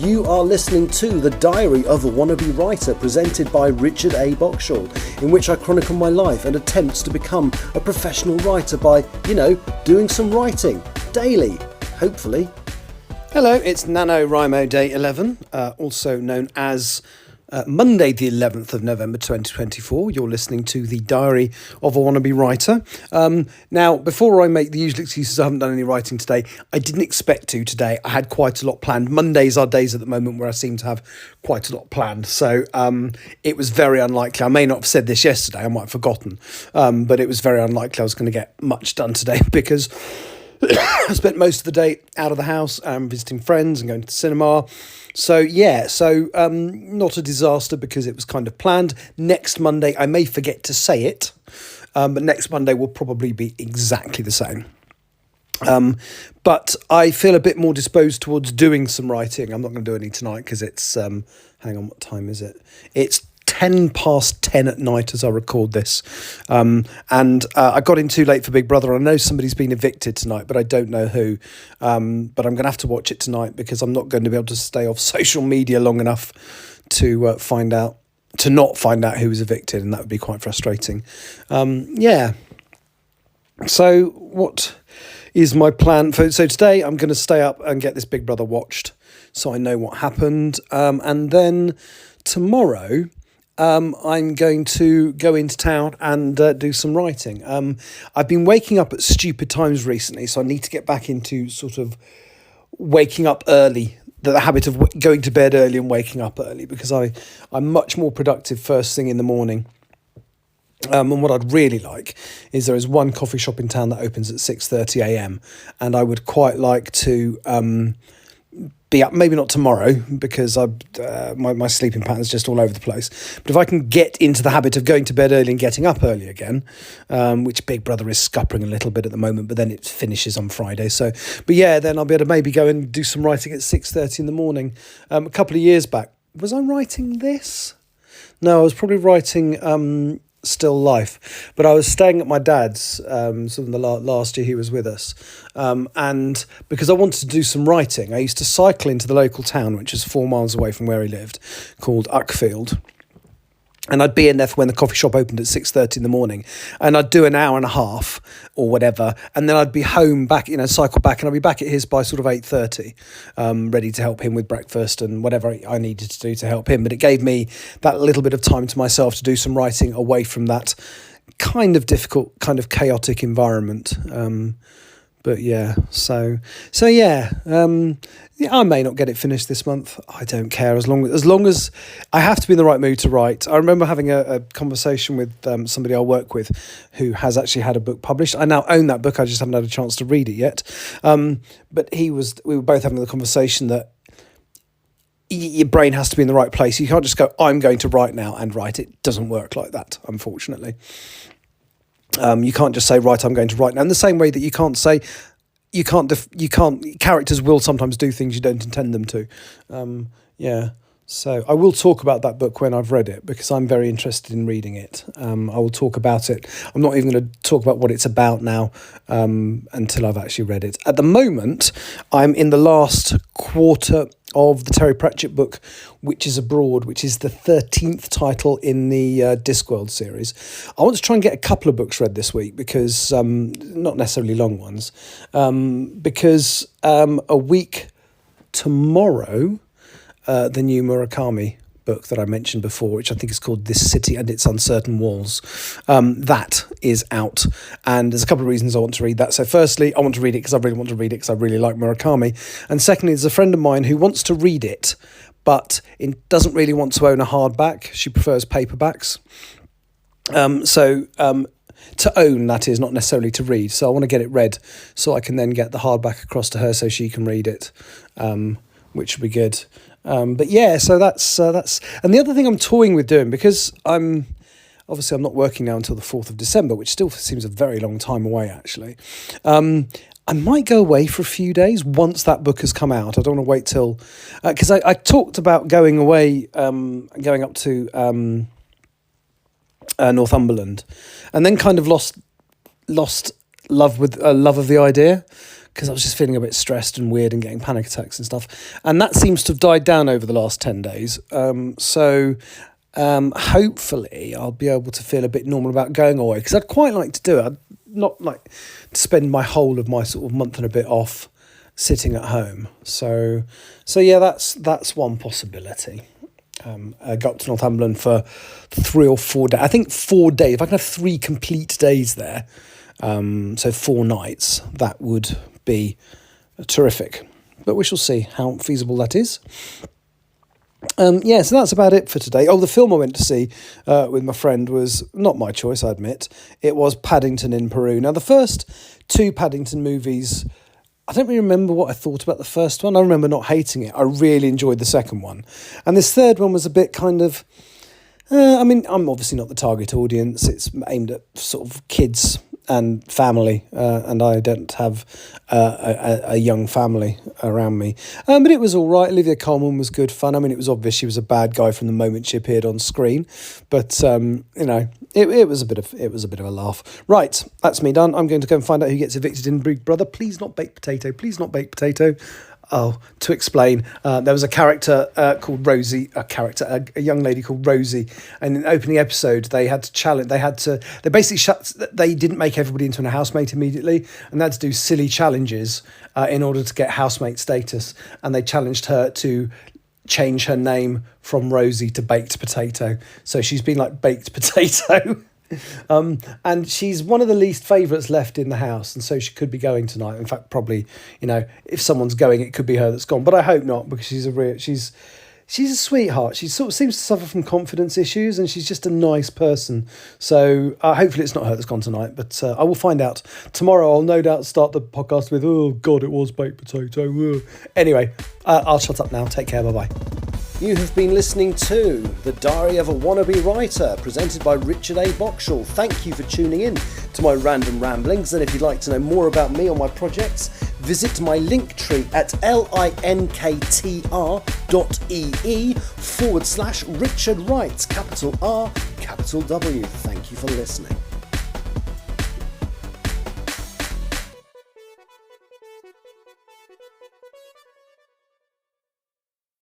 You are listening to The Diary of a Wannabe Writer, presented by Richard A. Boxshall, in which I chronicle my life and attempts to become a professional writer by, doing some writing daily, hopefully. Hello, it's NaNoWriMo Day 11, also known as Monday the 11th of November 2024. You're listening to The Diary of a Wannabe Writer. Now, before I make the usual excuses, I haven't done any writing today. I didn't expect to today. I had quite a lot planned. Mondays are days at the moment where I seem to have quite a lot planned. So it was very unlikely. I may not have said this yesterday. I might have forgotten. But it was very unlikely I was going to get much done today because I spent most of the day out of the house and visiting friends and going to the cinema. So not a disaster because it was kind of planned. Next Monday, I may forget to say it, but next Monday will probably be exactly the same. But I feel a bit more disposed towards doing some writing. I'm not going to do any tonight because it's, hang on, what time is it? It's 10 past 10 at night as I record this. And I got in too late for Big Brother. I know somebody's been evicted tonight, but I don't know who. But I'm going to have to watch it tonight because I'm not going to be able to stay off social media long enough to not find out who was evicted, and that would be quite frustrating. So what is my plan? So today I'm going to stay up and get this Big Brother watched so I know what happened. And then tomorrow I'm going to go into town and do some writing. I've been waking up at stupid times recently, so I need to get back into sort of waking up early, the habit of going to bed early and waking up early, because I'm much more productive first thing in the morning. And what I'd really like is there is one coffee shop in town that opens at 6:30 a.m. and I would quite like to be up, maybe not tomorrow because my sleeping pattern is just all over the place. But if I can get into the habit of going to bed early and getting up early again, which Big Brother is scuppering a little bit at the moment, but then it finishes on Friday. Then I'll be able to maybe go and do some writing at 6:30 in the morning. A couple of years back, was I writing this? No, I was probably writing Still Life, but I was staying at my dad's sort of the last year he was with us, and because I wanted to do some writing, I used to cycle into the local town, which is 4 miles away from where he lived, called Uckfield, and I'd be in there for when the coffee shop opened at 6:30 in the morning, and I'd do an hour and a half or whatever, and then I'd be home back, cycle back, and I'd be back at his by sort of 8:30, ready to help him with breakfast and whatever I needed to do to help him. But it gave me that little bit of time to myself to do some writing away from that kind of difficult, kind of chaotic environment. I may not get it finished this month. I don't care as long as I have to be in the right mood to write. I remember having a conversation with somebody I work with who has actually had a book published. I now own that book. I just haven't had a chance to read it yet. But we were both having the conversation that your brain has to be in the right place. You can't just go, I'm going to write now and write. It doesn't work like that, unfortunately. You can't just say, right, I'm going to write now. In the same way that you can't say, characters will sometimes do things you don't intend them to. So I will talk about that book when I've read it because I'm very interested in reading it. I will talk about it. I'm not even going to talk about what it's about now until I've actually read it. At the moment, I'm in the last quarter of the Terry Pratchett book, Which is Abroad, which is the 13th title in the Discworld series. I want to try and get a couple of books read this week because, not necessarily long ones, because a week tomorrow, the new Murakami book that I mentioned before, which I think is called This City and Its Uncertain Walls, that is out, and there's a couple of reasons I want to read that. So firstly, I want to read it because I really want to read it because I really like Murakami, and secondly, there's a friend of mine who wants to read it but it doesn't really want to own a hardback. She prefers paperbacks. To own, that is, not necessarily to read. So I want to get it read so I can then get the hardback across to her so she can read it, which would be good. So that's and the other thing I'm toying with doing, because I'm not working now until the 4th of December, which still seems a very long time away actually. I might go away for a few days once that book has come out. I don't want to wait till, because I talked about going away, going up to Northumberland, and then kind of lost love of the idea, because I was just feeling a bit stressed and weird and getting panic attacks and stuff. And that seems to have died down over the last 10 days. Hopefully I'll be able to feel a bit normal about going away, because I'd quite like to do it. I'd not like to spend my whole of my sort of month and a bit off sitting at home. So yeah, that's one possibility. I got to Northumberland for 3 or 4 days. I think 4 days. If I can have 3 complete days there, so 4 nights, that would be terrific. But we shall see how feasible that is. So that's about it for today. Oh, the film I went to see with my friend was not my choice, I admit. It was Paddington in Peru. Now, the first 2 Paddington movies, I don't really remember what I thought about the first one. I remember not hating it. I really enjoyed the second one. And this third one was a bit kind of... I'm obviously not the target audience. It's aimed at sort of kids and family, and I don't have a young family around me. But it was all right. Olivia Colman was good fun. I mean, it was obvious she was a bad guy from the moment she appeared on screen, but it was a bit of a laugh. Right, that's me done. I'm going to go and find out who gets evicted in Big Brother. Please not baked potato. Please not baked potato. Oh, to explain, there was a character called Rosie, a young lady called Rosie, and in the opening episode, they didn't make everybody into a housemate immediately, and they had to do silly challenges in order to get housemate status, and they challenged her to change her name from Rosie to Baked Potato, so she's been like Baked Potato. And she's one of the least favourites left in the house, and so she could be going tonight. In fact, probably, if someone's going, it could be her that's gone. But I hope not, because she's a sweetheart. She sort of seems to suffer from confidence issues, and she's just a nice person. So hopefully it's not her that's gone tonight, but I will find out tomorrow. I'll no doubt start the podcast with, oh God, it was Baked Potato. Anyway, I'll shut up now. Take care. Bye-bye. You have been listening to The Diary of a Wannabe Writer, presented by Richard A. Boxall. Thank you for tuning in to my random ramblings, and if you'd like to know more about me or my projects, visit my link tree at linktr.ee/Richard Writes, capital R, capital W. Thank you for listening.